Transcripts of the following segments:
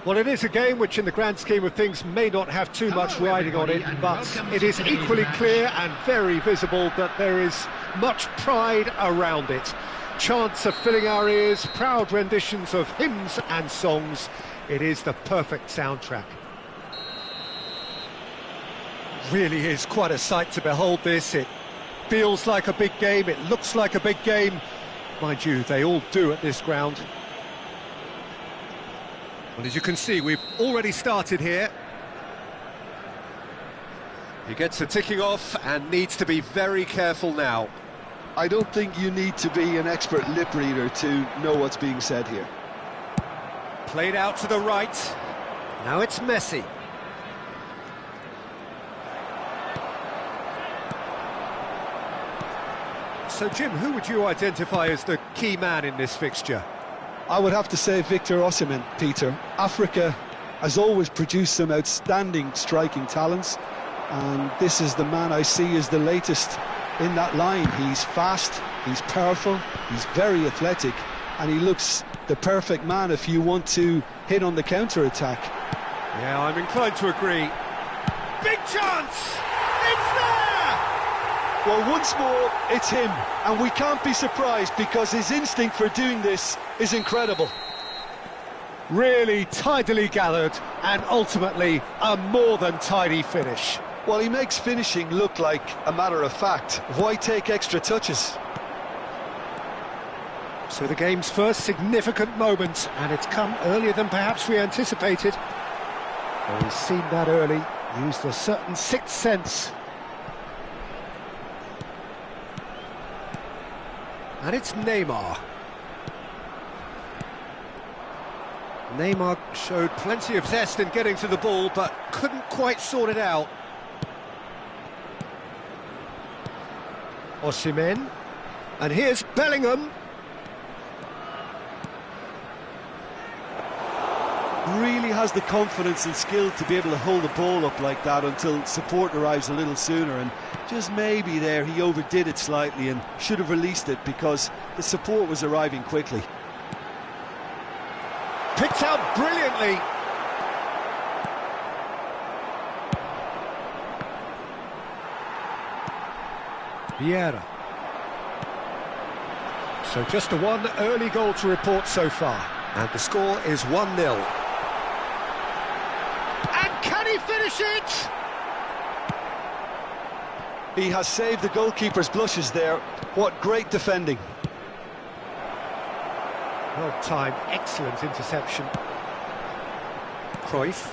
Well, it is a game which in the grand scheme of things may not have too much riding on it, but it is equally clear and very visible that there is much pride around it. Chants are filling our ears, proud renditions of hymns and songs. It is the perfect soundtrack. Really is quite a sight to behold this. It feels like a big game, it looks like a big game. Mind you, they all do at this ground. Well, as you can see, we've already started here. He gets the ticking off and needs to be very careful now. I don't think you need to be an expert lip reader to know what's being said here. Played out to the right. Now it's Messi. So, Jim, who would you identify as the key man in this fixture? I would have to say Victor Osimhen, Peter. Africa has always produced some outstanding striking talents, and this is the man I see as the latest in that line. He's fast, he's powerful, he's very athletic, and he looks the perfect man if you want to hit on the counter-attack. Yeah, I'm inclined to agree. Big chance! It's there! Well, once more, it's him, and we can't be surprised because his instinct for doing this is incredible. Really tidily gathered, and ultimately a more than tidy finish. Well, he makes finishing look like a matter of fact. Why take extra touches? So the game's first significant moment, and it's come earlier than perhaps we anticipated. Well, he's seen that early, used a certain sixth sense. And it's Neymar. Neymar showed plenty of zest in getting to the ball, but couldn't quite sort it out. Osimhen. And here's Bellingham. Really has the confidence and skill to be able to hold the ball up like that until support arrives a little sooner, and just maybe there he overdid it slightly and should have released it because the support was arriving quickly. Picked out brilliantly. Vieira. So just the one early goal to report so far, and the score is 1-0. And can he finish it? He has saved the goalkeeper's blushes there. What great defending. Well timed, excellent interception. Cruyff.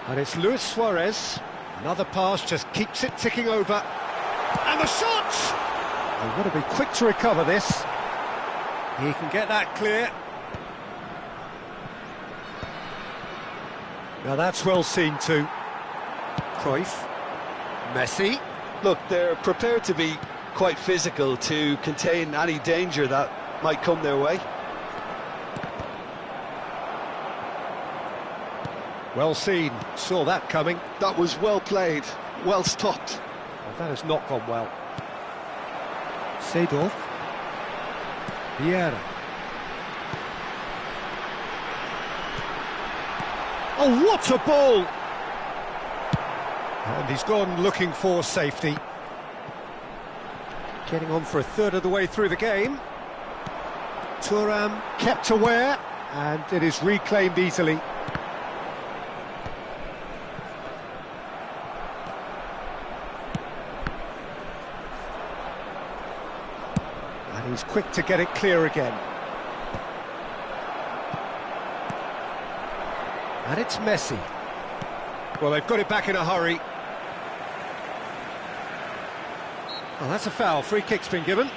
And it's Luis Suarez. Another pass, just keeps it ticking over. And the shot! They've got to be quick to recover this. He can get that clear. Now that's well seen too. Cruyff. Messi. Look, they're prepared to be quite physical to contain any danger that might come their way. Well seen, saw that coming. That was well played, well stopped. Well, that has not gone well. Seedorf. Vieira. Oh, what a ball! And he's gone looking for safety. Getting on for a third of the way through the game. Thuram kept aware, and it is reclaimed easily. And he's quick to get it clear again. And it's Messi. Well, they've got it back in a hurry. Well, that's a foul. Free kick's been given.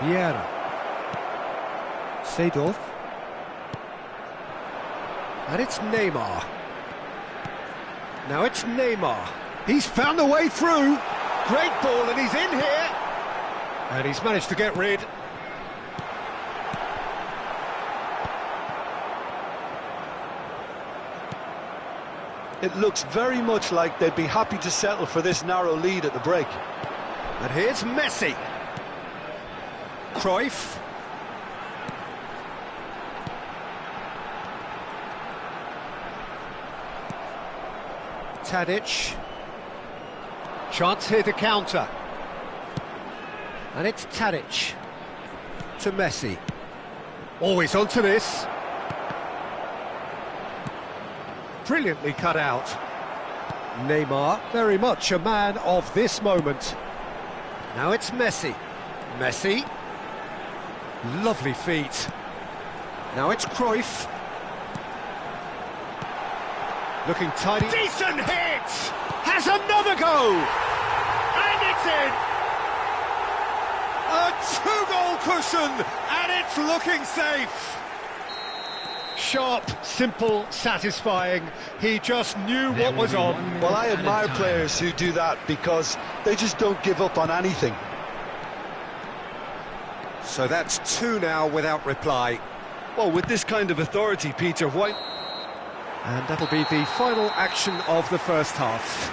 Vieira. Seedorf. And it's Neymar. Now it's Neymar. He's found a way through. Great ball, and he's in here. And he's managed to get rid. It looks very much like they'd be happy to settle for this narrow lead at the break. And here's Messi. Cruyff. Tadic. Chance here to counter. And it's Tadic to Messi. Always onto this. Brilliantly cut out. Neymar, very much a man of this moment. Now it's Messi. Messi. Lovely feet. Now it's Cruyff. Looking tidy. Decent hit! Has another go! And it's in! A two-goal cushion, and it's looking safe. Sharp, simple, satisfying. He just knew what was on. Well, I admire players who do that because they just don't give up on anything. So that's two now without reply. Well, with this kind of authority, Peter, why... And that'll be the final action of the first half.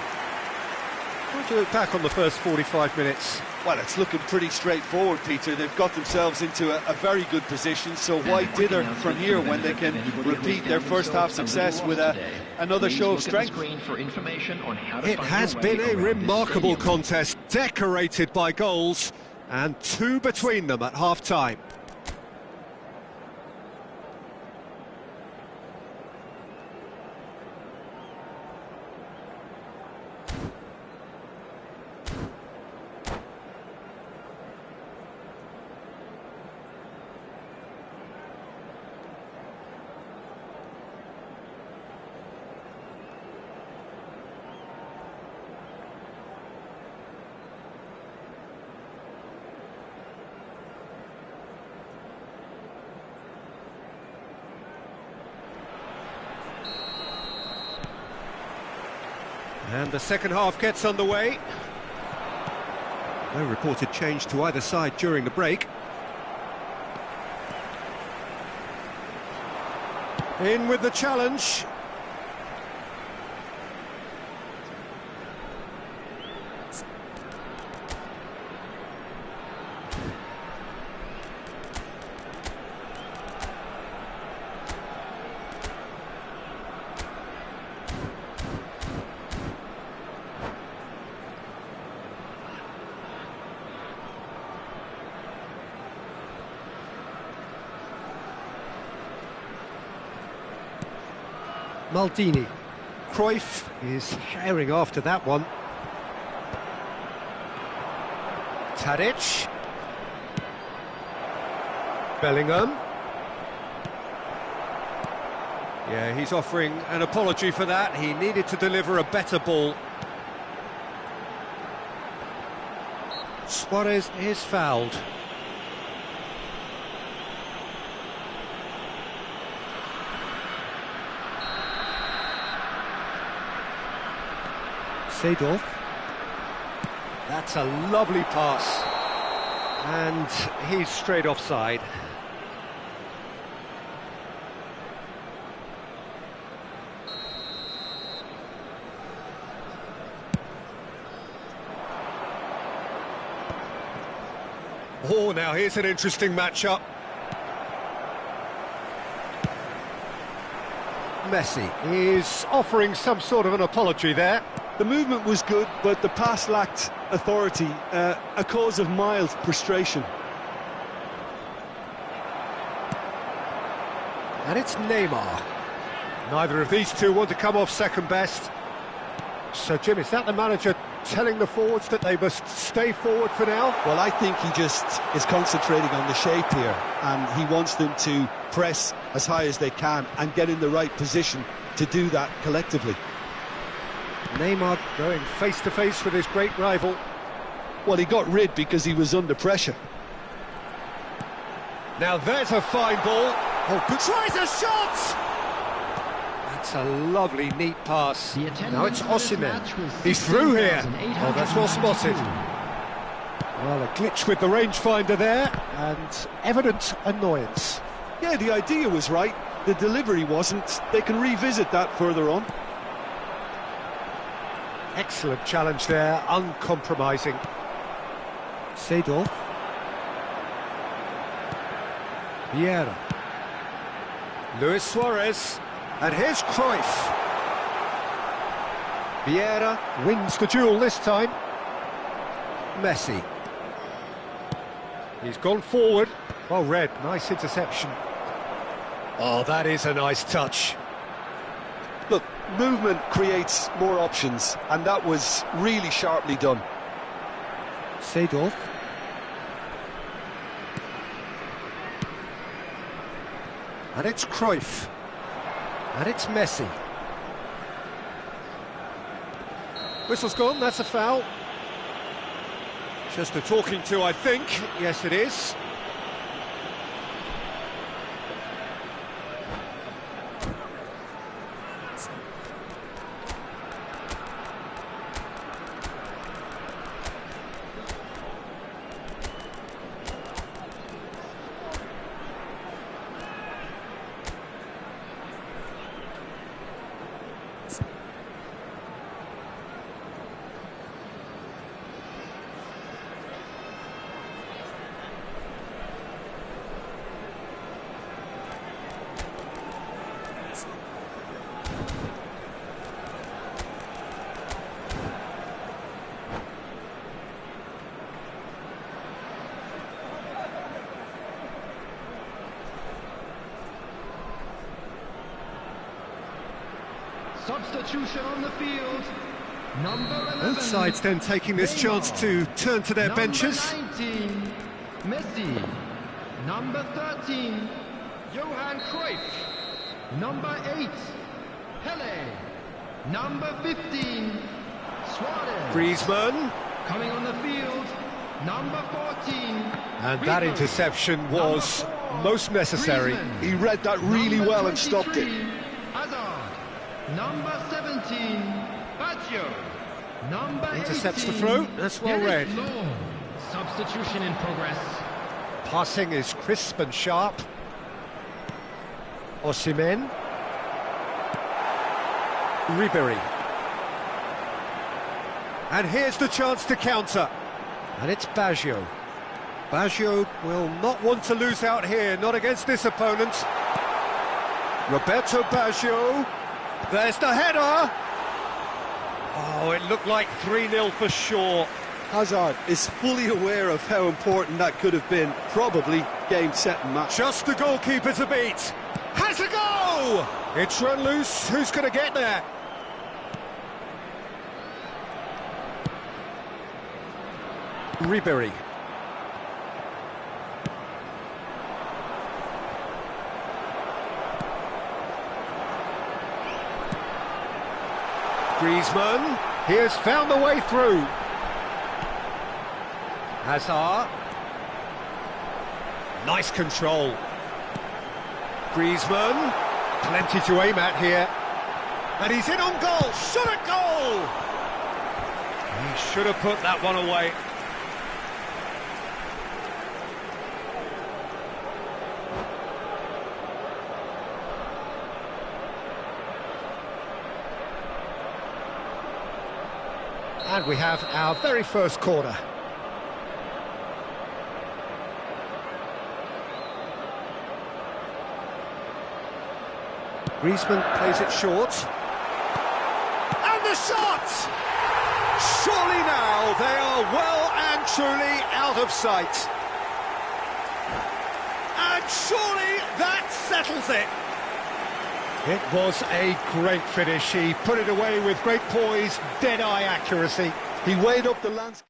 How do you look back on the first 45 minutes? Well, it's looking pretty straightforward, Peter. They've got themselves into a very good position, so why dither from here when they can repeat their first half success with another show of strength? It has been a remarkable contest, decorated by goals, and two between them at half-time. And the second half gets underway. No reported change to either side during the break. In with the challenge. Maldini. Cruyff is herring after that one. Tadic. Bellingham. Yeah, he's offering an apology for that. He needed to deliver a better ball. Suarez is fouled. Seedorf. That's a lovely pass. And he's straight offside. Oh, now here's an interesting matchup. Messi is offering some sort of an apology there. The movement was good, but the pass lacked authority, a cause of mild frustration. And it's Neymar. Neither of these two want to come off second best. So, Jim, is that the manager telling the forwards that they must stay forward for now? Well, I think he just is concentrating on the shape here, and he wants them to press as high as they can and get in the right position to do that collectively. Neymar going face-to-face with his great rival. Well, he got rid because he was under pressure. Now there's a fine ball. Oh, good. Tries a shot! That's a lovely, neat pass. Now it's Osimhen. He's through here. Oh, that's well spotted. Well, a glitch with the rangefinder there, and evident annoyance. Yeah, the idea was right. The delivery wasn't. They can revisit that further on. Excellent challenge there, uncompromising. Seedorf. Vieira. Luis Suarez. And here's Cruyff. Vieira wins the duel this time. Messi. He's gone forward. Well read, nice interception. Oh, that is a nice touch. Look, movement creates more options, and that was really sharply done. Seedorf. And it's Cruyff. And it's Messi. Whistle's gone, that's a foul. Just a talking to, I think. Yes, it is. Substitution on the field. Number 11. Both sides then taking this chance to turn to their benches. Number 19, Messi. Number 13, Johan Cruyff. Number 8, Pele. Number 15, Suarez. Griezmann. Coming on the field, number 14. And that interception was most necessary. Griezmann. He read that really Number well and stopped it. 23, Hazard. Number 17, Baggio. Number Intercepts 18, the throw, that's well read. Dennis Law. Substitution in progress. Passing is crisp and sharp. Osimhen. Ribéry. And here's the chance to counter. And it's Baggio. Baggio will not want to lose out here, not against this opponent. Roberto Baggio. There's the header. Oh, it looked like 3-0 for sure. Hazard is fully aware of how important that could have been. Probably game, set and match. Just the goalkeeper to beat. Has a go! It's run loose. Who's going to get there? Ribéry. Griezmann. He has found the way through. Hazard. Nice control. Griezmann. Plenty to aim at here. And he's in on goal. Shot at goal! He should have put that one away. And we have our very first corner. Griezmann plays it short. And the shot! Surely now they are well and truly out of sight. And surely that settles it. It was a great finish. He put it away with great poise, dead-eye accuracy. He weighed up the landscape.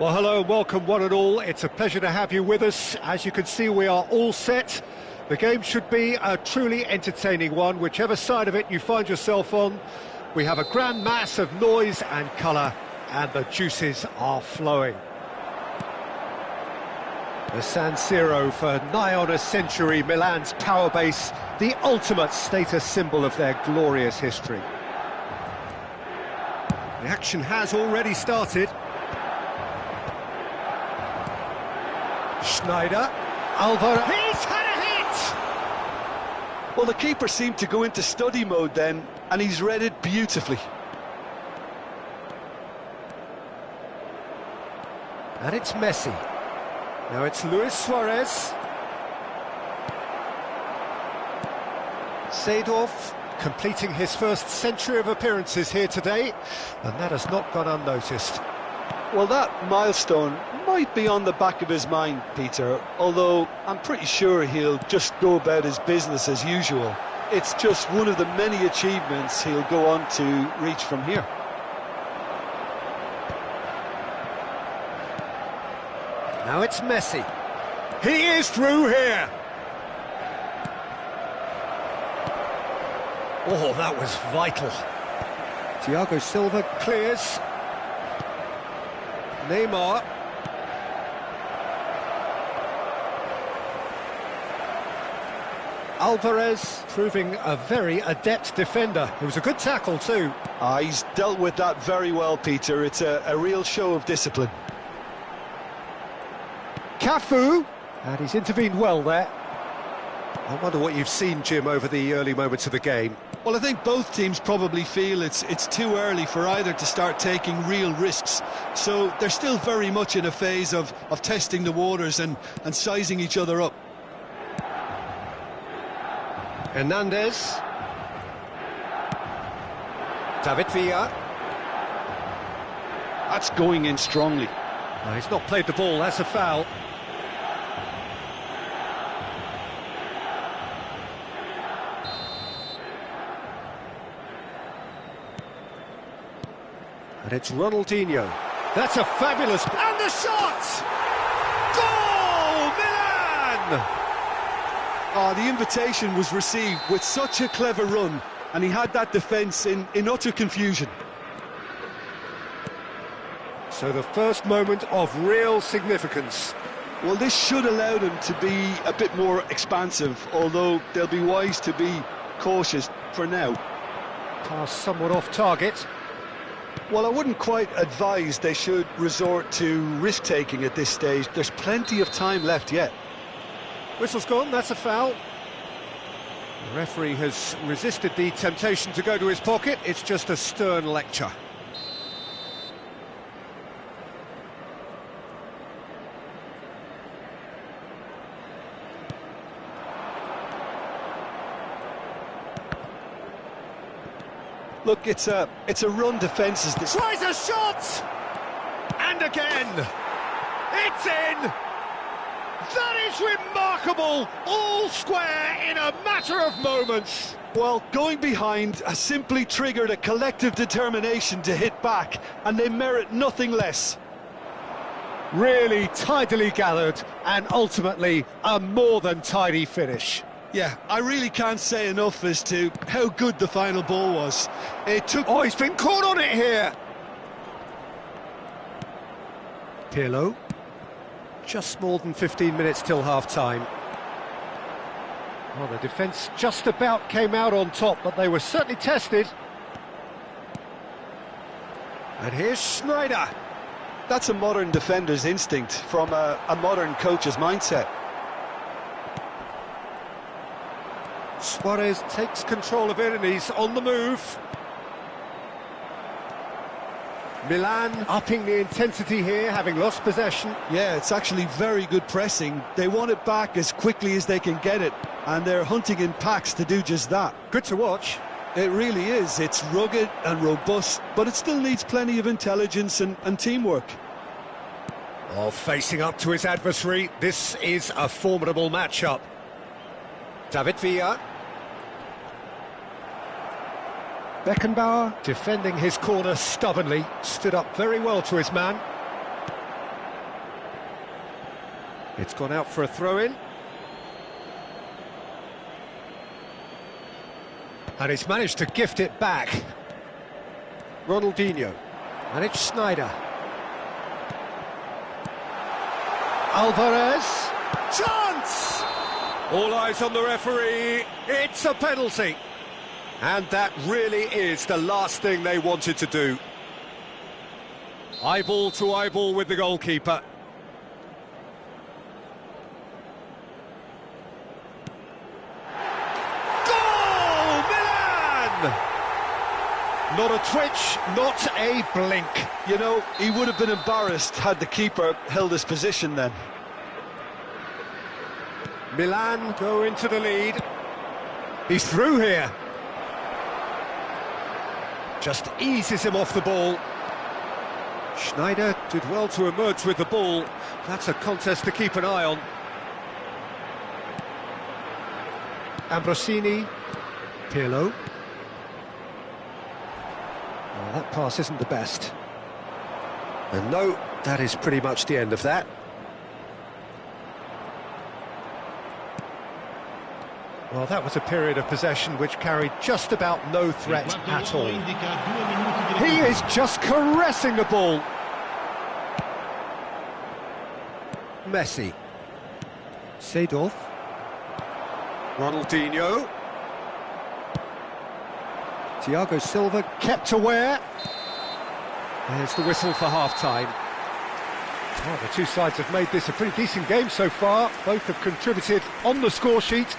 Well, hello and welcome one and all. It's a pleasure to have you with us. As you can see, we are all set. The game should be a truly entertaining one, whichever side of it you find yourself on. We have a grand mass of noise and colour, and the juices are flowing. The San Siro, for nigh on a century, Milan's power base, the ultimate status symbol of their glorious history. The action has already started. Schneider, Alvaro, he's had a hit! Well, the keeper seemed to go into study mode then, and he's read it beautifully. And it's Messi. Now it's Luis Suarez. Seedorf completing his first century of appearances here today, and that has not gone unnoticed. Well, that milestone might be on the back of his mind, Peter, although I'm pretty sure he'll just go about his business as usual. It's just one of the many achievements he'll go on to reach from here. Now it's Messi. He is through here. Oh, that was vital. Thiago Silva clears. Neymar. Alvarez proving a very adept defender. It was a good tackle too. He's dealt with that very well, Peter. It's a real show of discipline. Cafu, and he's intervened well there. I wonder what you've seen, Jim, over the early moments of the game. Well, I think both teams probably feel it's too early for either to start taking real risks. So they're still very much in a phase of testing the waters and sizing each other up. Hernandez. David Villa. That's going in strongly. No, he's not played the ball, that's a foul. And it's Ronaldinho. That's a fabulous... And the shot! Goal! Milan! Oh, the invitation was received with such a clever run, and he had that defence in utter confusion. So the first moment of real significance. Well, this should allow them to be a bit more expansive, although they'll be wise to be cautious for now. Pass somewhat off target. Well, I wouldn't quite advise they should resort to risk-taking at this stage. There's plenty of time left yet. Whistle's gone, that's a foul. The referee has resisted the temptation to go to his pocket. It's just a stern lecture. Look, it's a run defence. Tries a shot! And again! It's in! That is remarkable! All square in a matter of moments! Well, going behind has simply triggered a collective determination to hit back, and they merit nothing less. Really tidily gathered, and ultimately a more than tidy finish. Yeah, I really can't say enough as to how good the final ball was. It took... Oh, he's been caught on it here! Pirlo. Just more than 15 minutes till half-time. Well, the defence just about came out on top, but they were certainly tested. And here's Schneider. That's a modern defender's instinct from a modern coach's mindset. Suarez takes control of it and he's on the move. Milan upping the intensity here, having lost possession. Yeah, it's actually very good pressing. They want it back as quickly as they can get it, and they're hunting in packs to do just that. Good to watch. It really is. It's rugged and robust, but it still needs plenty of intelligence and teamwork. Oh, facing up to his adversary, this is a formidable matchup. David Villa. Beckenbauer defending his corner stubbornly, stood up very well to his man. It's gone out for a throw-in. And he's managed to gift it back. Ronaldinho. And it's Sneijder. Alvarez. Chance! All eyes on the referee. It's a penalty. And that really is the last thing they wanted to do. Eyeball to eyeball with the goalkeeper. Goal! Milan! Not a twitch, not a blink. You know, he would have been embarrassed had the keeper held his position then. Milan go into the lead. He's through here. Just eases him off the ball. Sneijder did well to emerge with the ball. That's a contest to keep an eye on. Ambrosini. Pirlo. Well, that pass isn't the best. And no, that is pretty much the end of that. Well, that was a period of possession which carried just about no threat at all. He is just caressing the ball. Messi. Seedorf. Ronaldinho. Thiago Silva kept aware. There's the whistle for half-time. Well, the two sides have made this a pretty decent game so far. Both have contributed on the score sheet.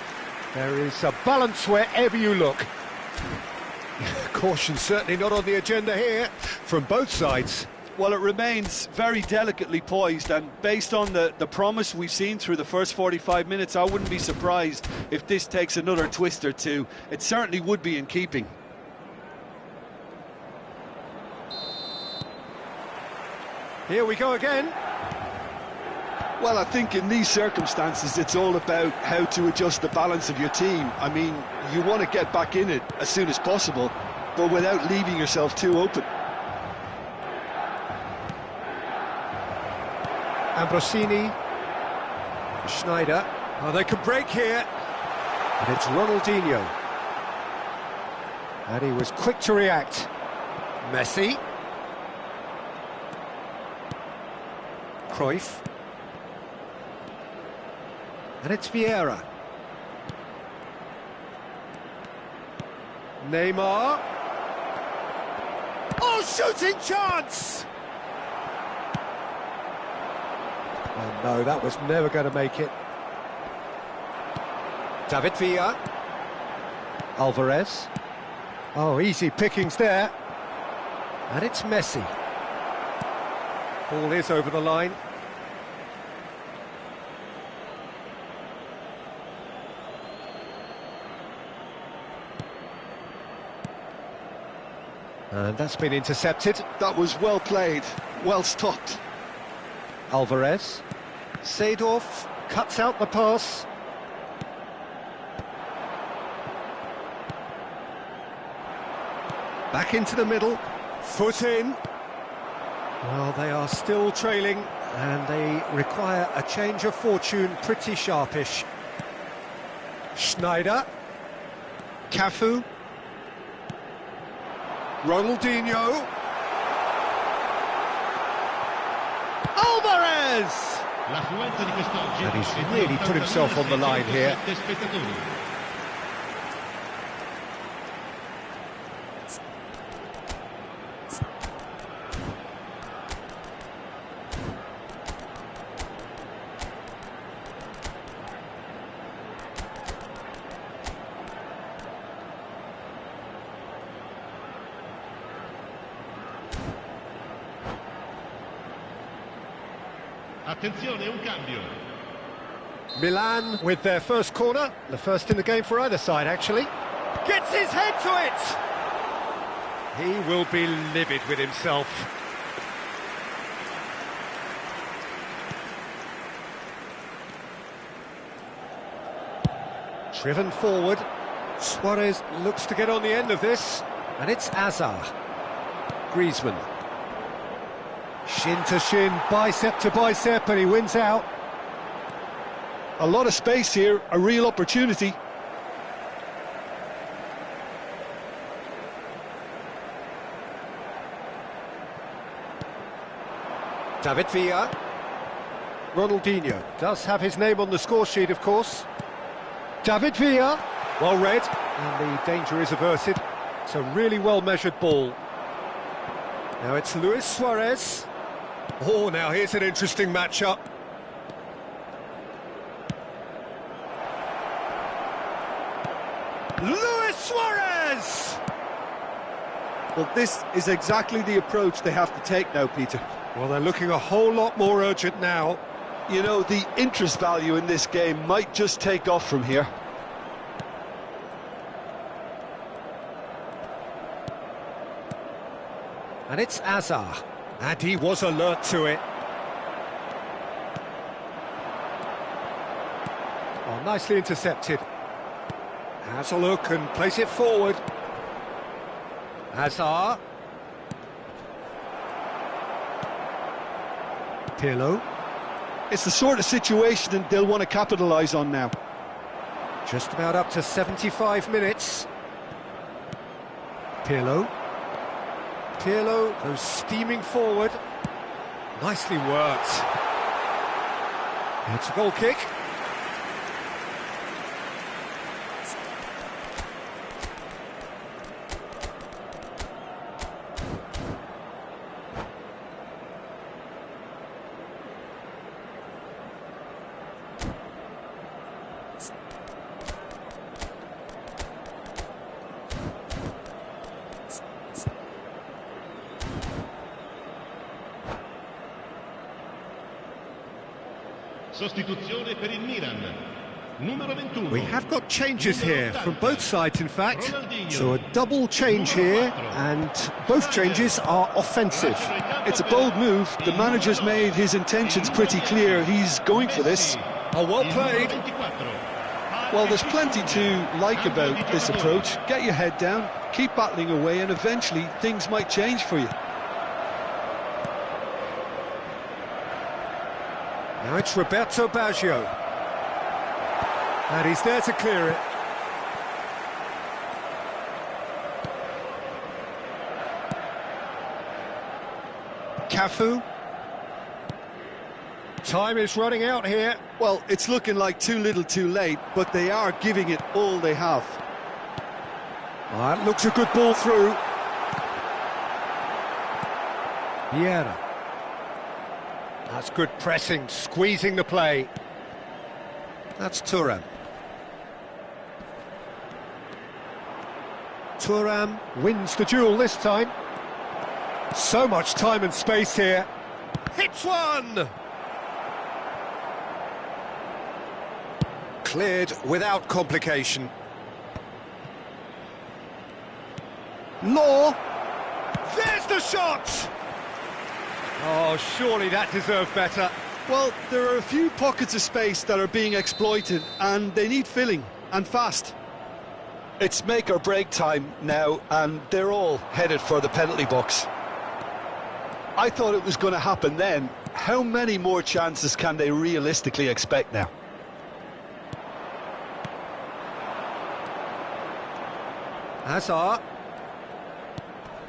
There is a balance wherever you look. Caution certainly not on the agenda here from both sides. Well, it remains very delicately poised, and based on the promise we've seen through the first 45 minutes, I wouldn't be surprised if this takes another twist or two. It certainly would be in keeping. Here we go again. Well, I think in these circumstances, it's all about how to adjust the balance of your team. I mean, you want to get back in it as soon as possible, but without leaving yourself too open. Ambrosini. Sneijder. Oh, they could break here. And it's Ronaldinho. And he was quick to react. Messi. Cruyff. And it's Vieira. Neymar. Oh, shooting chance! Oh no, that was never going to make it. David Villa. Alvarez. Oh, easy pickings there. And it's Messi. Ball is over the line. And that's been intercepted. That was well played, well stopped. Alvarez. Seedorf cuts out the pass. Back into the middle. Foot in. Well, they are still trailing, and they require a change of fortune pretty sharpish. Sneijder. Cafu. Ronaldinho. Alvarez! And he's really put himself on the line here. Attenzione, un cambio. Milan with their first corner, the first in the game for either side, actually. Gets his head to it! He will be livid with himself. Driven forward. Suarez looks to get on the end of this, and it's Azar. Griezmann. Shin to shin, bicep to bicep, and he wins out. A lot of space here, a real opportunity. David Villa. Ronaldinho does have his name on the score sheet, of course. David Villa, well read, and the danger is averted. It's a really well-measured ball. Now it's Luis Suarez. Oh, now here's an interesting matchup. Luis Suarez! Well, this is exactly the approach they have to take now, Peter. Well, they're looking a whole lot more urgent now. You know, the interest value in this game might just take off from here. And it's Azar. And he was alert to it. Oh, nicely intercepted. Has a look and plays it forward. Azar. Pirlo. It's the sort of situation that they'll want to capitalise on now. Just about up to 75 minutes. Pirlo. Pirlo goes steaming forward. Nicely worked. It's a goal kick. Sostituzione per il Milan. Numero 21. We have got changes here from both sides, in fact. So a double change here, and both changes are offensive. It's a bold move. The manager's made his intentions pretty clear. He's going for this. Oh, well played. Well, there's plenty to like about this approach. Get your head down, keep battling away, and eventually things might change for you. Now it's Roberto Baggio. And he's there to clear it. Cafu. Time is running out here. Well, it's looking like too little too late, but they are giving it all they have. That looks a good ball through. Vieira. That's good pressing, squeezing the play. That's Thuram. Thuram wins the duel this time. So much time and space here. Hits one! Cleared without complication. Law. There's the shot! Oh, surely that deserved better. Well, there are a few pockets of space that are being exploited, and they need filling, and fast. It's make or break time now, and they're all headed for the penalty box. I thought it was going to happen then. How many more chances can they realistically expect now? Hazard.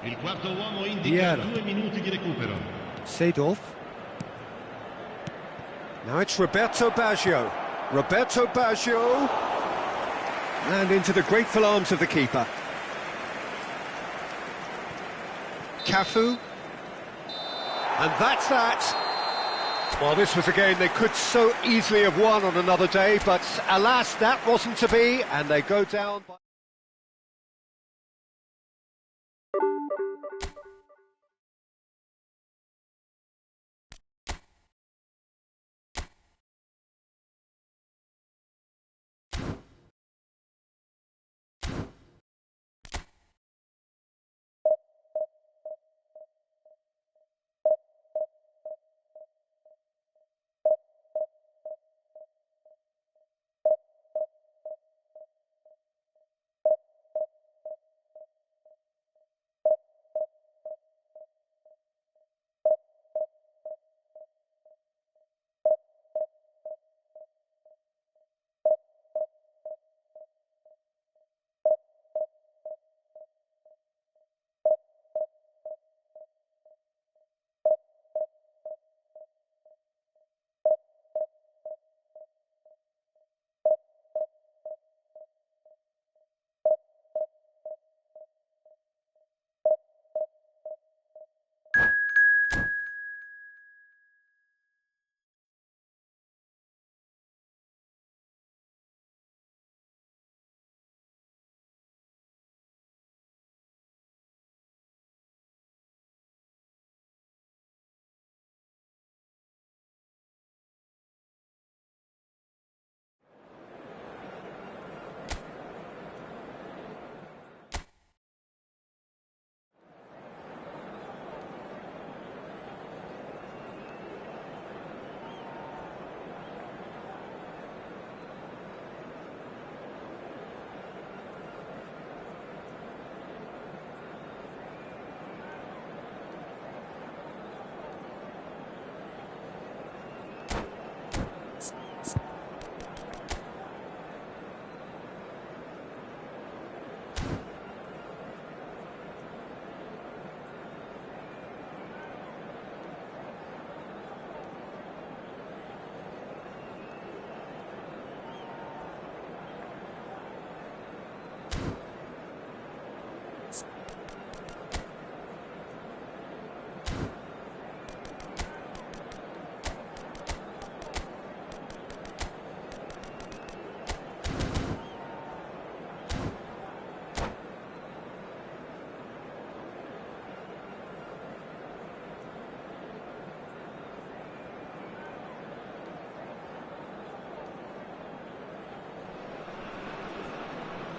Il quarto uomo indica 2 minuti di recupero. Seedorf. Now it's Roberto Baggio. Roberto Baggio. And into the grateful arms of the keeper. Cafu. And that's that. Well, this was a game they could so easily have won on another day, but alas, that wasn't to be, and they go down by...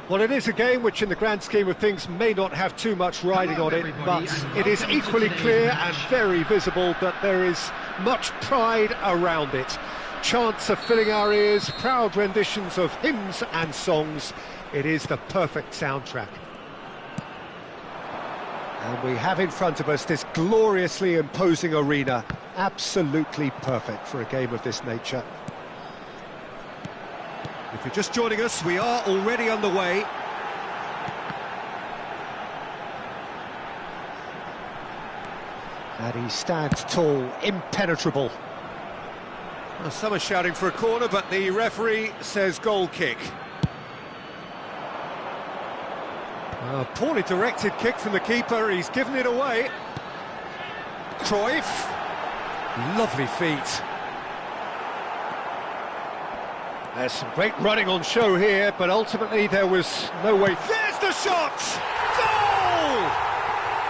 Well, it is a game which in the grand scheme of things may not have too much riding on it, but it is equally clear and very visible that there is much pride around it. Chants are filling our ears, proud renditions of hymns and songs. It is the perfect soundtrack. And we have in front of us this gloriously imposing arena, absolutely perfect for a game of this nature. If you're just joining us, we are already underway. And he stands tall, impenetrable. Well, some are shouting for a corner, but the referee says goal kick. A poorly directed kick from the keeper, he's given it away. Cruyff, lovely feet. There's some great running on show here, but ultimately there was no way. There's the shot! Goal!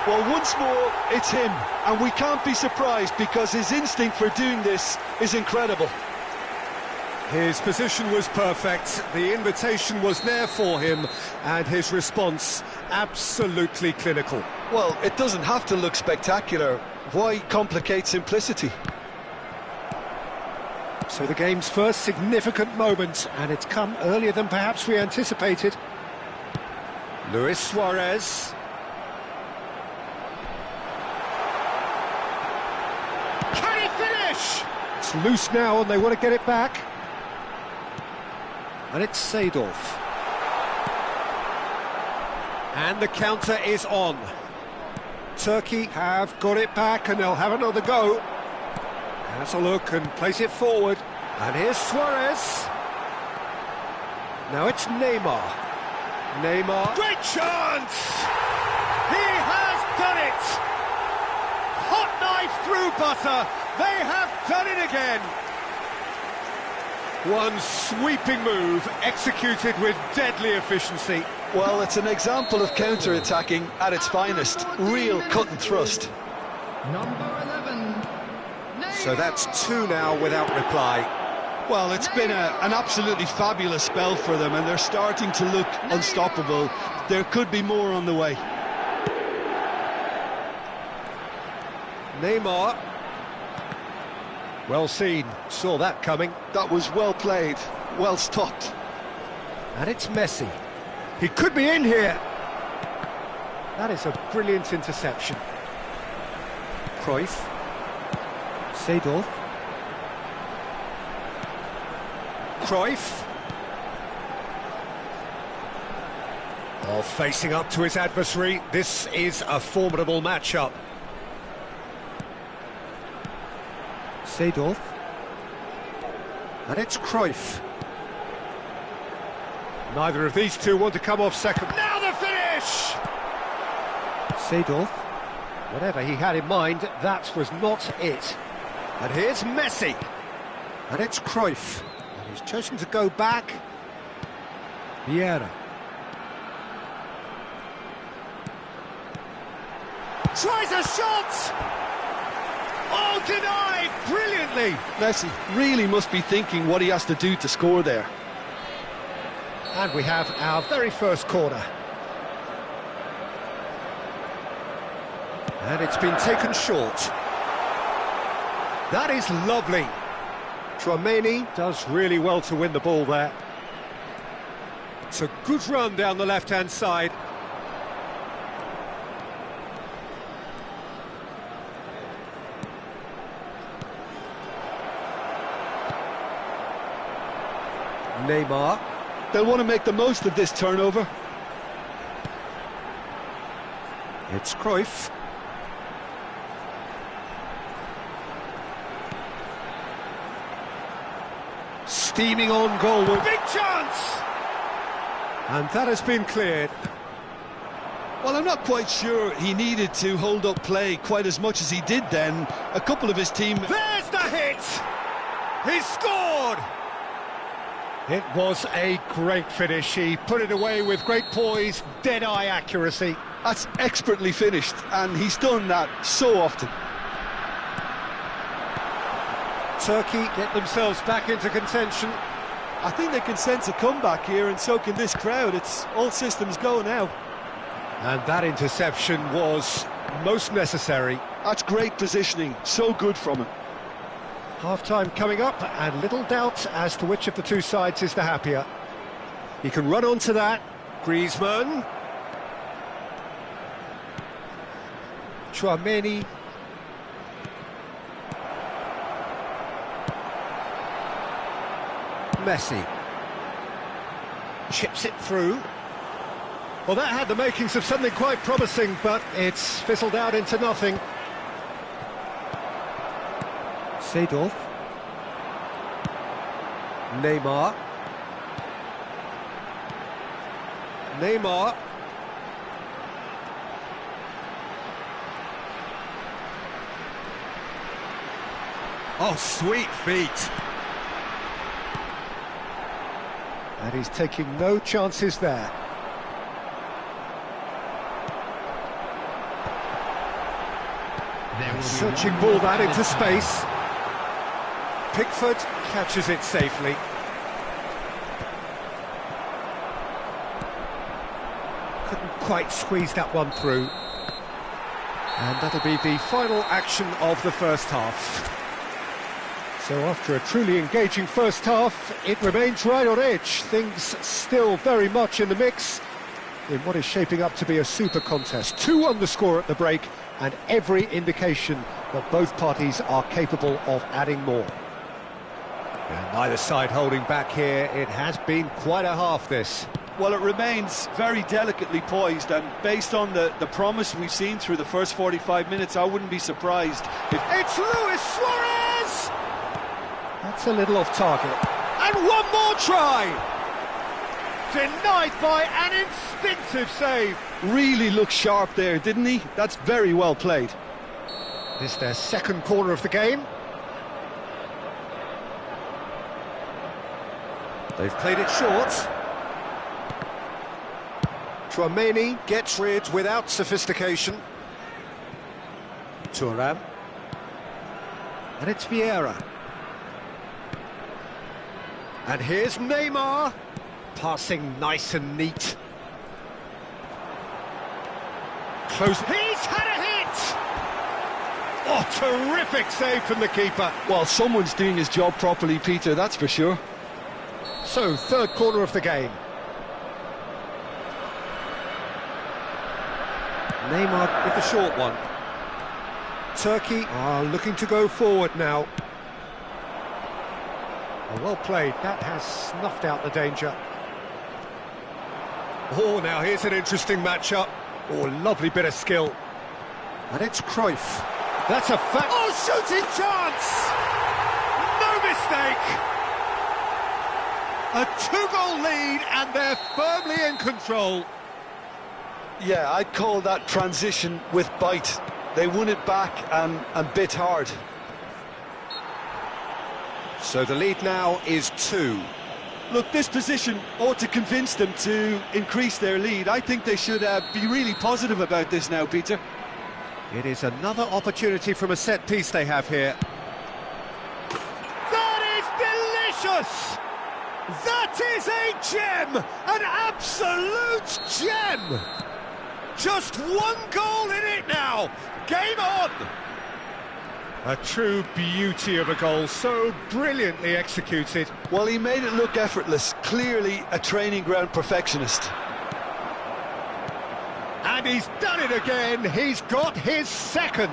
Well, once more, it's him, and we can't be surprised because his instinct for doing this is incredible. His position was perfect, the invitation was there for him, and his response absolutely clinical. Well, it doesn't have to look spectacular. Why complicate simplicity? So the game's first significant moment, and it's come earlier than perhaps we anticipated. Luis Suarez. Can he finish? It's loose now and they want to get it back. And it's Seedorf. And the counter is on. Turkey have got it back and they'll have another go. Has a look and plays it forward. And here's Suarez. Now it's Neymar. Neymar. Great chance! He has done it! Hot knife through butter. They have done it again. One sweeping move executed with deadly efficiency. Well, it's an example of counter-attacking at its finest. Real cut and thrust. Number 11. So that's two now without reply. Well, it's been an absolutely fabulous spell for them, and they're starting to look unstoppable. There could be more on the way. Neymar. Well seen, saw that coming. That was well played, well stopped. And it's Messi. He could be in here. That is a brilliant interception. Cruyff. Seedorf. Cruyff. Oh, facing up to his adversary. This is a formidable matchup. Seedorf. And it's Cruyff. Neither of these two want to come off second. Now the finish! Seedorf. Whatever he had in mind, that was not it. And here's Messi. And it's Cruyff. And he's chosen to go back. Vieira. Tries a shot! Oh, denied brilliantly! Messi really must be thinking what he has to do to score there. And we have our very first corner. And it's been taken short. That is lovely. Tchouaméni does really well to win the ball there. It's a good run down the left-hand side. Neymar. They'll want to make the most of this turnover. It's Cruyff. Steaming on goalward. Big chance! And that has been cleared. Well, I'm not quite sure he needed to hold up play quite as much as he did then. A couple of his team... There's the hit! He scored! It was a great finish. He put it away with great poise, dead-eye accuracy. That's expertly finished, and he's done that so often. Turkey get themselves back into contention. I think they can sense a comeback here, and so can this crowd. It's all systems go now. And that interception was most necessary. That's great positioning, so good from him. Half-time coming up, and little doubt as to which of the two sides is the happier. He can run onto that. Griezmann. Chouameni. Messi. Chips it through. Well, that had the makings of something quite promising, but it's fizzled out into nothing. Seedorf. Neymar. Neymar. Oh, sweet feet. And he's taking no chances there. Searching ball that into space. Pickford catches it safely. Couldn't quite squeeze that one through. And that'll be the final action of the first half. So after a truly engaging first half, it remains right on edge. Things still very much in the mix in what is shaping up to be a super contest. 2 on the score at the break, and every indication that both parties are capable of adding more. And neither side holding back here. It has been quite a half, this. Well, it remains very delicately poised, and based on the promise we've seen through the first 45 minutes, I wouldn't be surprised if... It's Luis Suarez! That's a little off target. And one more try! Denied by an instinctive save. Really looked sharp there, didn't he? That's very well played. This is their second corner of the game. They've played it short. Chouameni gets rid without sophistication. Thuram. And it's Vieira. And here's Neymar. Passing nice and neat. Close. He's had a hit! Oh, terrific save from the keeper. Well, someone's doing his job properly, Peter, that's for sure. So, third corner of the game. Neymar with the short one. Turkey are looking to go forward now. Oh, well played. That has snuffed out the danger. Oh, now here's an interesting matchup. Oh, lovely bit of skill. And it's Cruyff. That's a fact. Oh, shooting chance! No mistake! A 2-goal lead, and they're firmly in control. Yeah, I'd call that transition with bite. They won it back and bit hard. So the lead now is 2. Look, this position ought to convince them to increase their lead. I think they should be really positive about this now, Peter. It is another opportunity from a set piece they have here. That is delicious! That is a gem! An absolute gem! Just 1 goal in it now! Game on! A true beauty of a goal, so brilliantly executed. Well, he made it look effortless. Clearly a training ground perfectionist. And he's done it again. He's got his second.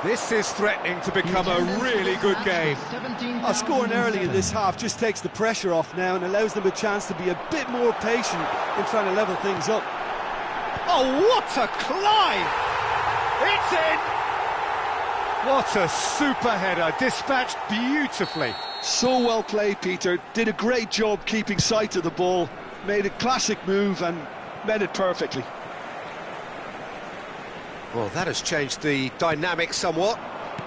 This is threatening to become a really good game. Scoring early in this half just takes the pressure off now and allows them a chance to be a bit more patient in trying to level things up. Oh, what a climb! It's in! What a super header, dispatched beautifully. So well played, Peter. Did a great job keeping sight of the ball, made a classic move and met it perfectly. Well, that has changed the dynamic somewhat.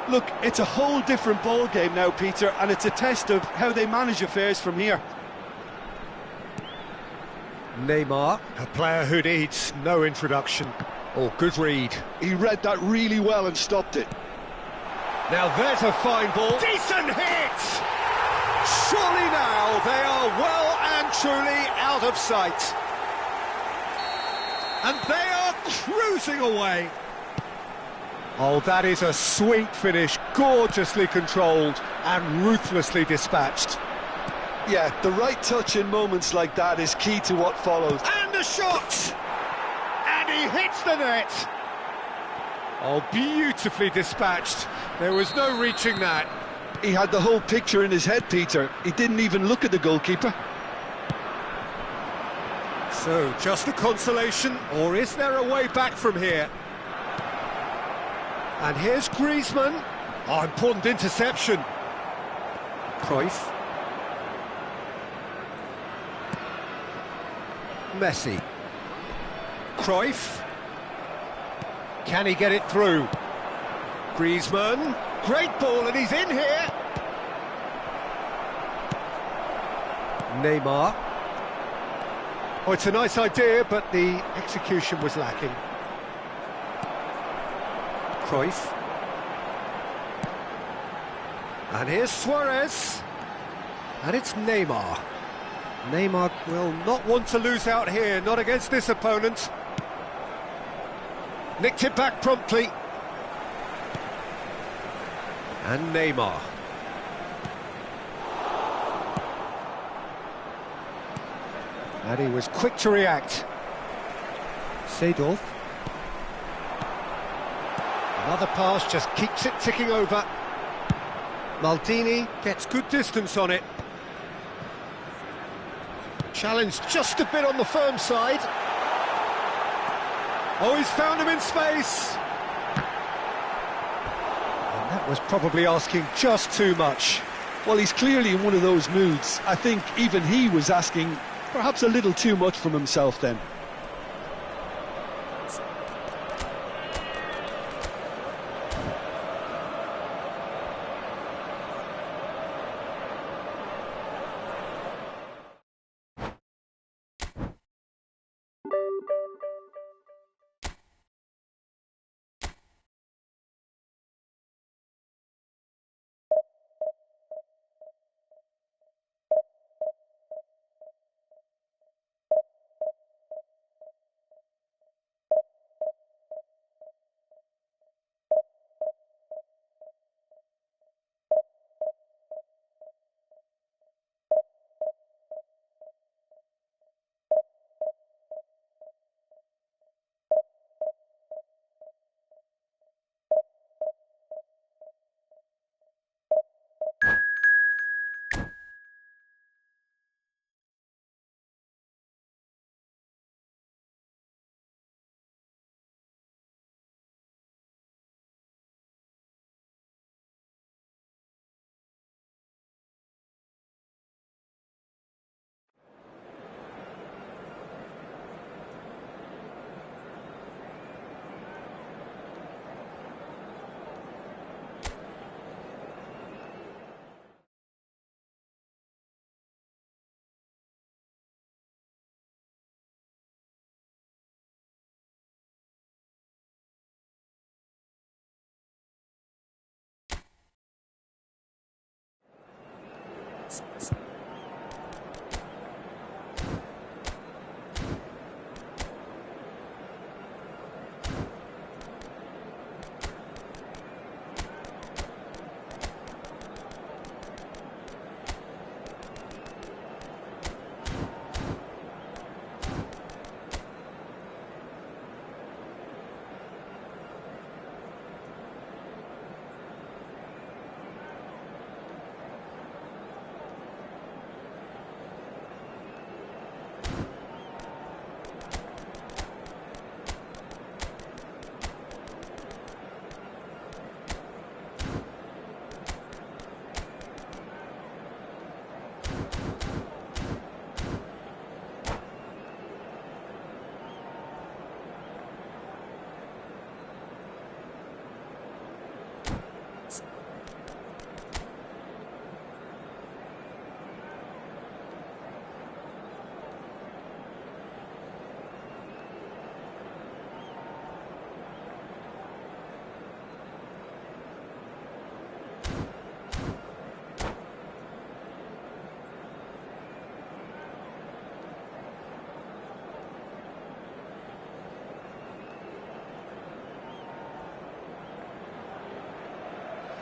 Look, it's a whole different ball game now, Peter, and it's a test of how they manage affairs from here. Neymar, a player who needs no introduction. Oh, good read. He read that really well and stopped it. Now there's a fine ball. Decent hit! Surely now they are well and truly out of sight. And they are cruising away. Oh, that is a sweet finish, gorgeously controlled and ruthlessly dispatched. Yeah, the right touch in moments like that is key to what follows. And a shot! And he hits the net! Oh, beautifully dispatched. There was no reaching that. He had the whole picture in his head, Peter. He didn't even look at the goalkeeper. So, just a consolation, or is there a way back from here? And here's Griezmann. Oh, important interception. Cruyff. Messi. Cruyff. Can he get it through? Griezmann. Great ball, and he's in here. Neymar. Oh, it's a nice idea, but the execution was lacking. Cruyff. And here's Suarez. And it's Neymar. Neymar will not want to lose out here, not against this opponent. Nicked it back promptly. And Neymar. And he was quick to react. Seedorf. Another pass just keeps it ticking over. Maldini gets good distance on it. Challenge just a bit on the firm side. Oh, he's found him in space. And that was probably asking just too much. Well, he's clearly in one of those moods. I think even he was asking perhaps a little too much from himself then.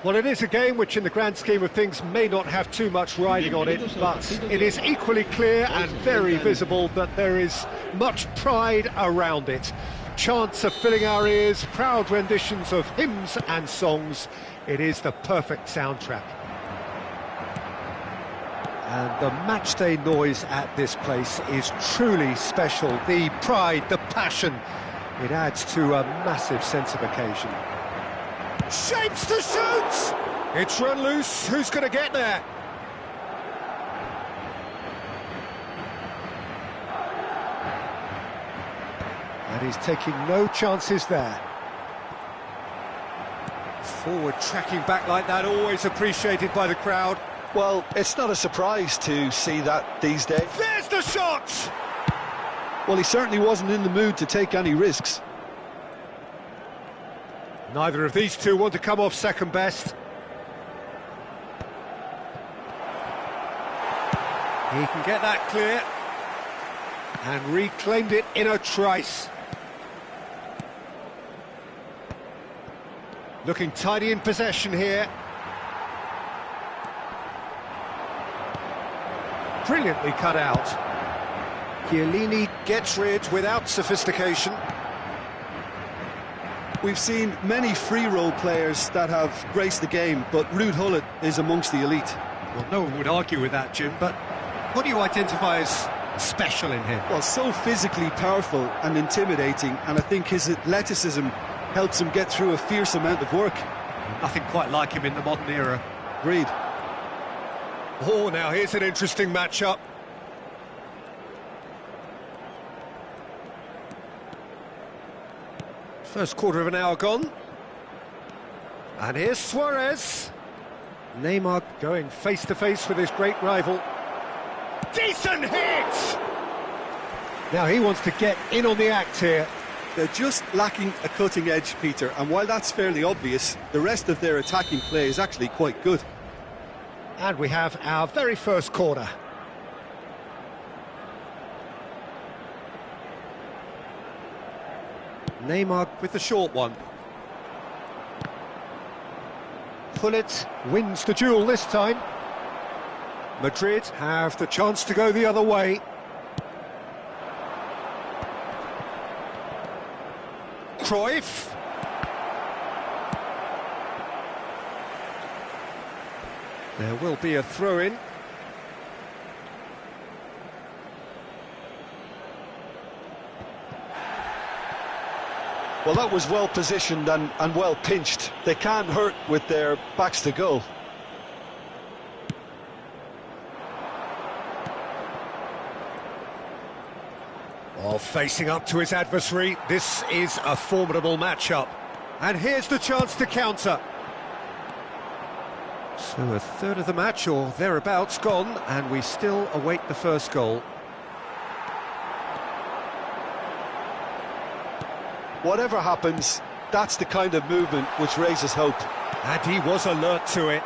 Well, it is a game which in the grand scheme of things may not have too much riding on it, but it is equally clear and very visible that there is much pride around it. Chants are filling our ears, proud renditions of hymns and songs. It is the perfect soundtrack. And the matchday noise at this place is truly special. The pride, the passion, it adds to a massive sense of occasion. Shapes to shoot! It's run loose, who's going to get there? And he's taking no chances there. Forward tracking back like that, always appreciated by the crowd. Well, it's not a surprise to see that these days. There's the shot! Well, he certainly wasn't in the mood to take any risks. Neither of these two want to come off second best. He can get that clear. And reclaimed it in a trice. Looking tidy in possession here. Brilliantly cut out. Chiellini gets rid without sophistication. We've seen many free role players that have graced the game, but Ruud Gullit is amongst the elite. Well, no one would argue with that, Jim, but what do you identify as special in him? Well, so physically powerful and intimidating, and I think his athleticism helps him get through a fierce amount of work. Nothing quite like him in the modern era. Agreed. Oh, now here's an interesting matchup. First quarter of an hour gone. And here's Suarez. Neymar going face-to-face with his great rival. Decent hit! Now he wants to get in on the act here. They're just lacking a cutting edge, Peter, and while that's fairly obvious, the rest of their attacking play is actually quite good. And we have our very first corner. Neymar with the short one. Gullit wins the duel this time. Madrid have the chance to go the other way. Cruyff. There will be a throw-in. Well, that was well positioned and well pinched. They can't hurt with their backs to goal. While facing up to his adversary, this is a formidable matchup. And here's the chance to counter. So a third of the match, or thereabouts, gone, and we still await the first goal. Whatever happens, that's the kind of movement which raises hope. And he was alert to it.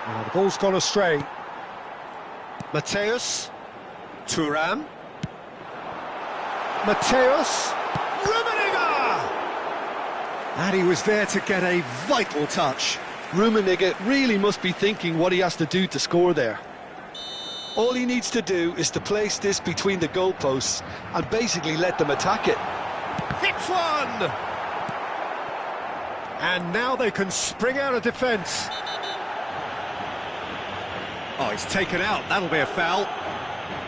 Now the ball's gone astray. Mateus. Thuram. Mateus. Rummenigge! And he was there to get a vital touch. Rummenigge really must be thinking what he has to do to score there. All he needs to do is to place this between the goalposts and basically let them attack it. Hits one! And now they can spring out of defence. Oh, he's taken out, that'll be a foul.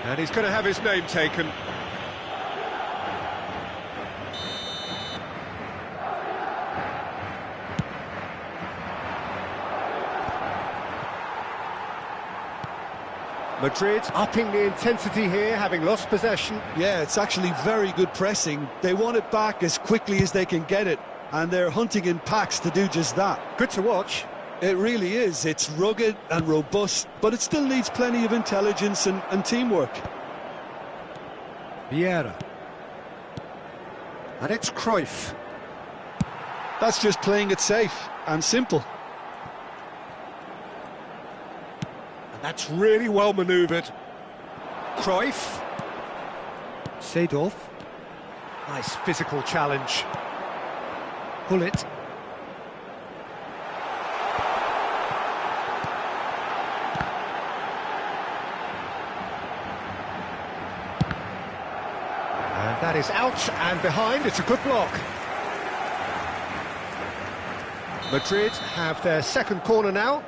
And he's going to have his name taken. Madrid upping the intensity here, having lost possession. Yeah, it's actually very good pressing. They want it back as quickly as they can get it, and they're hunting in packs to do just that. Good to watch. It really is. It's rugged and robust, but it still needs plenty of intelligence and teamwork. Vieira. And it's Cruyff. That's just playing it safe and simple. And that's really well manoeuvred. Cruyff. Seedorf. Nice physical challenge. Gullit. that is out and behind. It's a good block. Madrid have their second corner now.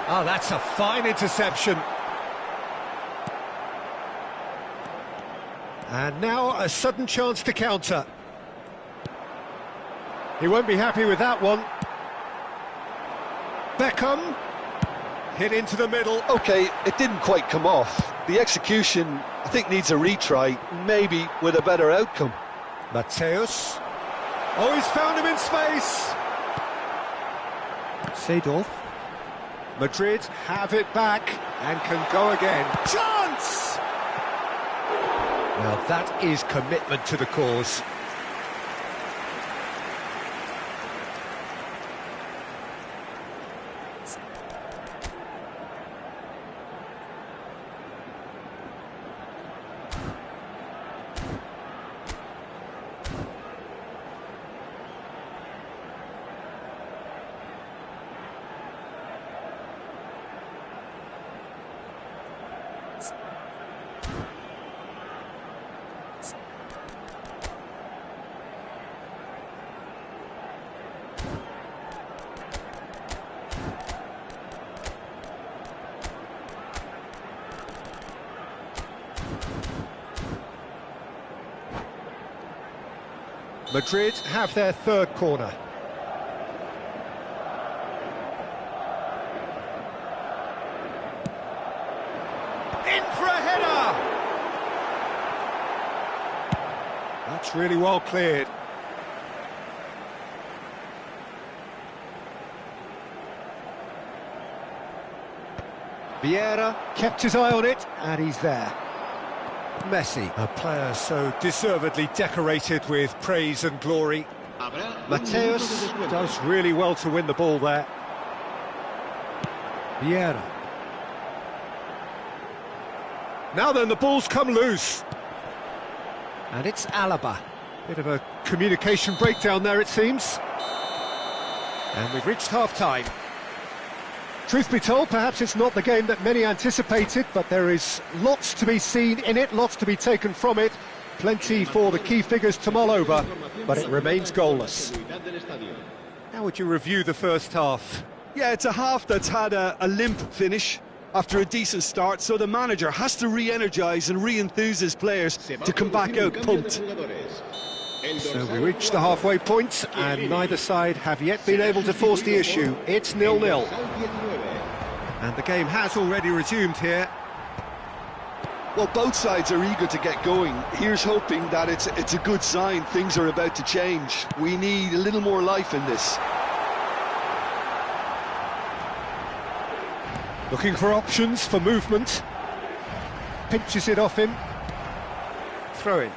Oh, that's a fine interception. And now a sudden chance to counter. He won't be happy with that one. Beckham. Hit into the middle. Okay, it didn't quite come off. The execution, I think, needs a retry, maybe with a better outcome. Mateus. Oh, he's found him in space. Seedorf. Madrid have it back and can go again. Chance! Well, that is commitment to the cause. Madrid have their third corner. In for a header! That's really well cleared. Vieira kept his eye on it, and he's there. Messi, a player so deservedly decorated with praise and glory. Mateus does really well to win the ball there. Vieira. Now then, the ball's come loose. And it's Alaba. Bit of a communication breakdown there, it seems. And we've reached half-time. Truth be told, perhaps it's not the game that many anticipated, but there is lots to be seen in it, lots to be taken from it. Plenty for the key figures to mull over, but it remains goalless. How would you review the first half? Yeah, it's a half that's had a limp finish after a decent start, so the manager has to re-energise and re-enthuse his players to come back out pumped. So we reach the halfway point, and neither side have yet been able to force the issue. It's 0-0. And the game has already resumed here. Well, both sides are eager to get going. Here's hoping that it's a good sign. Things are about to change. We need a little more life in this. Looking for options for movement. Pinches it off him. Throw in.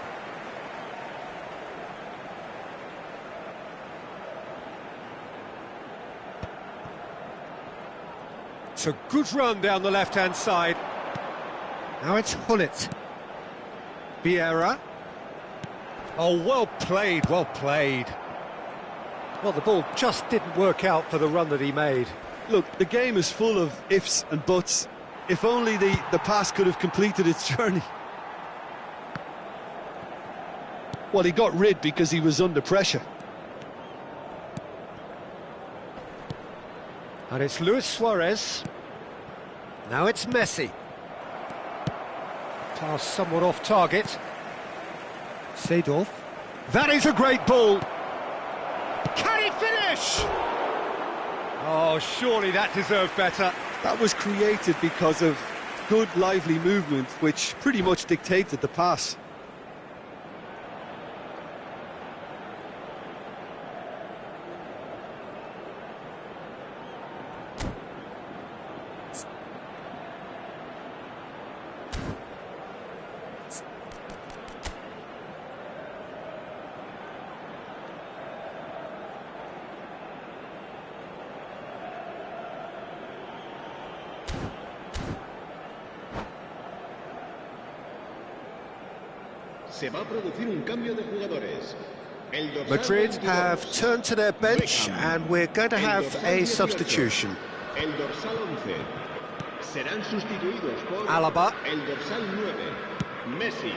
It's a good run down the left-hand side. Now it's Hullet. Vieira. Oh, well played, well played. Well, the ball just didn't work out for the run that he made. Look, the game is full of ifs and buts. If only the pass could have completed its journey. Well, he got rid because he was under pressure. And it's Luis Suarez. Now it's Messi. Pass somewhat off target. Seedorf. That is a great ball. Can he finish? Oh, surely that deserved better. That was created because of good, lively movement, which pretty much dictated the pass. Madrid have turned to their bench and we're going to have a substitution. serán sustituidos por Alaba. el dorsal 9, Messi,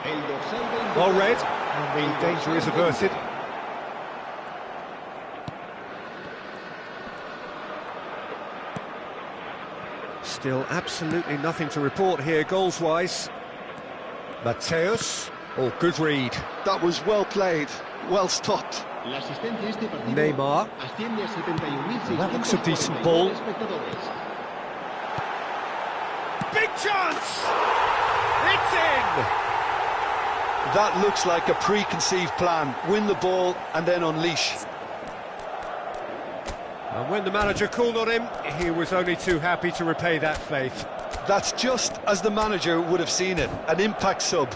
el dorsal 20. Well read, and the danger is averted. Still absolutely nothing to report here goals-wise. Mateus, good read. That was well played, well stopped. La asistencia a este partido Neymar. asciende a 71.642 That looks a decent ball. espectadores. Big chance! It's in! That looks like a preconceived plan. Win the ball and then unleash. And when the manager called on him, he was only too happy to repay that faith. That's just as the manager would have seen it, an impact sub.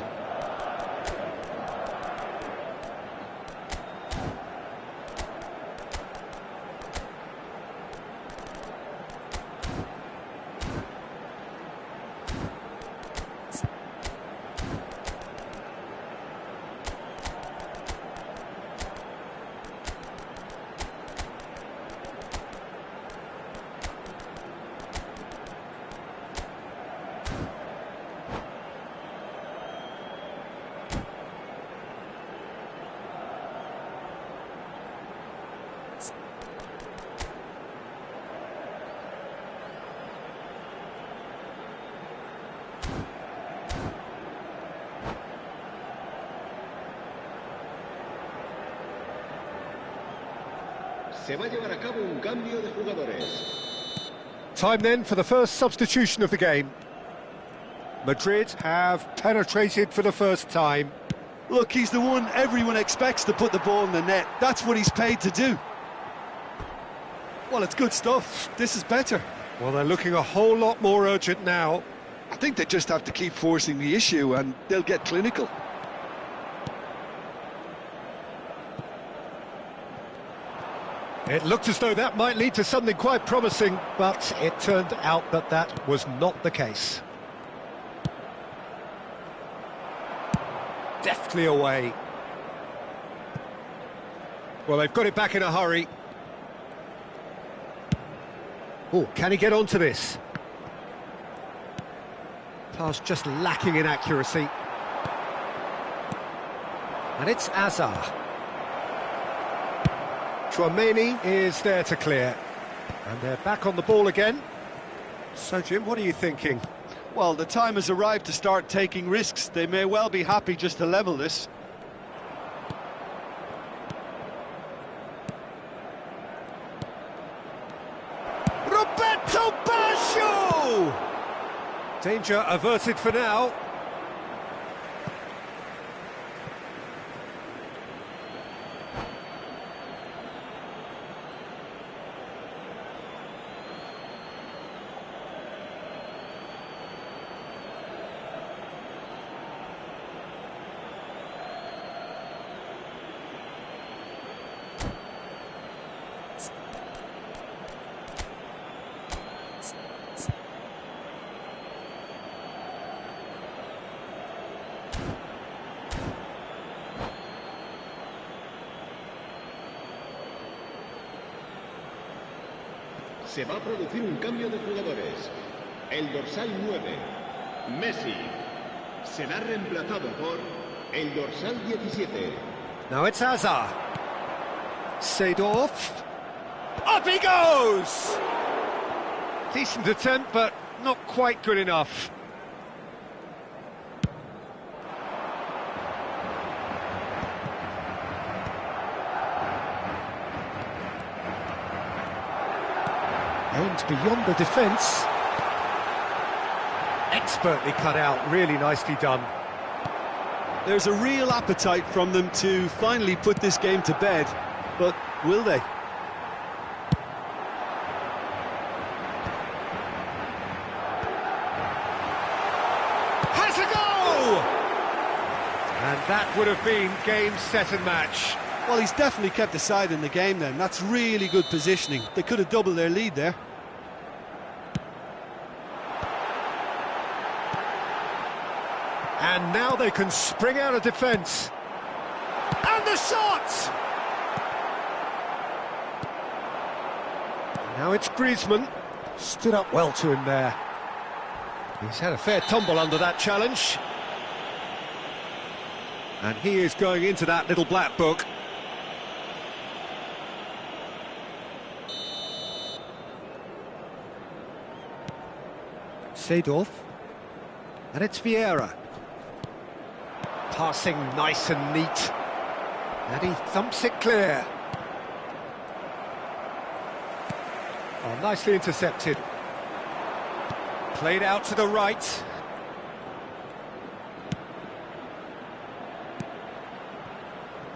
Se va a llevar a cabo un cambio de jugadores. Time then for the first substitution of the game. Madrid have penetrated for the first time. Look, he's the one everyone expects to put the ball in the net. That's what he's paid to do. Well, it's good stuff. This is better. Well, they're looking a whole lot more urgent now. I think they just have to keep forcing the issue and they'll get clinical. It looked as though that might lead to something quite promising, but it turned out that that was not the case. Deftly away. Well, they've got it back in a hurry. Oh, can he get onto this? Pass just lacking in accuracy. And it's Azar. Chouameni is there to clear. And they're back on the ball again. So, Jim, what are you thinking? Well, the time has arrived to start taking risks. They may well be happy just to level this. Roberto Baggio! Danger averted for now. Se va a producir un cambio de jugadores. El dorsal 9, Messi, será reemplazado por el dorsal 17. Now it's Hazard. Seedorf. Up he goes! Decent attempt, but not quite good enough. Aimed beyond the defence. Expertly cut out, really nicely done. There's a real appetite from them to finally put this game to bed, but will they? Has a goal! And that would have been game, set and match. Well, he's definitely kept the side in the game then. That's really good positioning. They could have doubled their lead there. And now they can spring out of defence. And the shot! Now it's Griezmann. Stood up well to him there. He's had a fair tumble under that challenge. And he is going into that little black book. Seedorf. And it's Vieira. Passing nice and neat. And he thumps it clear. Oh, nicely intercepted. Played out to the right.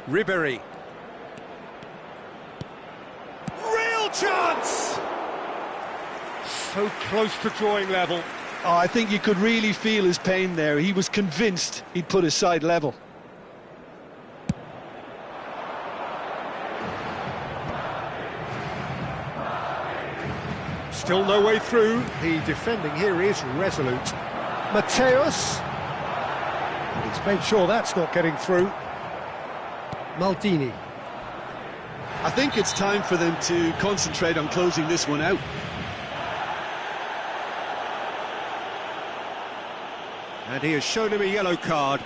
Ribéry. Real chance! So close to drawing level. Oh, I think you could really feel his pain there. He was convinced he'd put his side level. Still no way through. The defending here is resolute. Mateus. And he's made sure that's not getting through. Maldini. I think it's time for them to concentrate on closing this one out. And he has shown him a yellow card.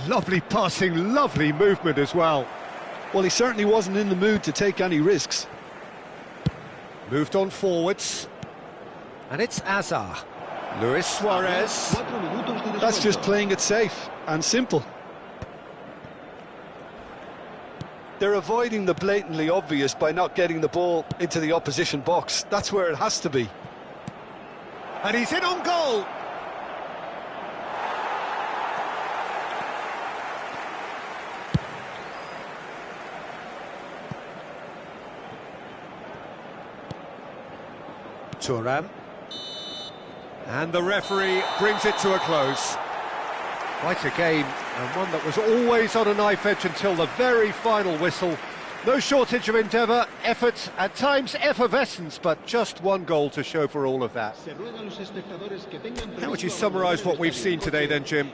Lovely passing, lovely movement as well. Well, he certainly wasn't in the mood to take any risks. Moved on forwards. And it's Azar. Luis Suarez. That's just playing it safe and simple. They're avoiding the blatantly obvious by not getting the ball into the opposition box. That's where it has to be. And he's in on goal. Thuram. And the referee brings it to a close. Quite a game, and one that was always on a knife edge until the very final whistle. No shortage of endeavour, effort, at times effervescence, but just one goal to show for all of that. How would you summarise what we've seen today then, Jim?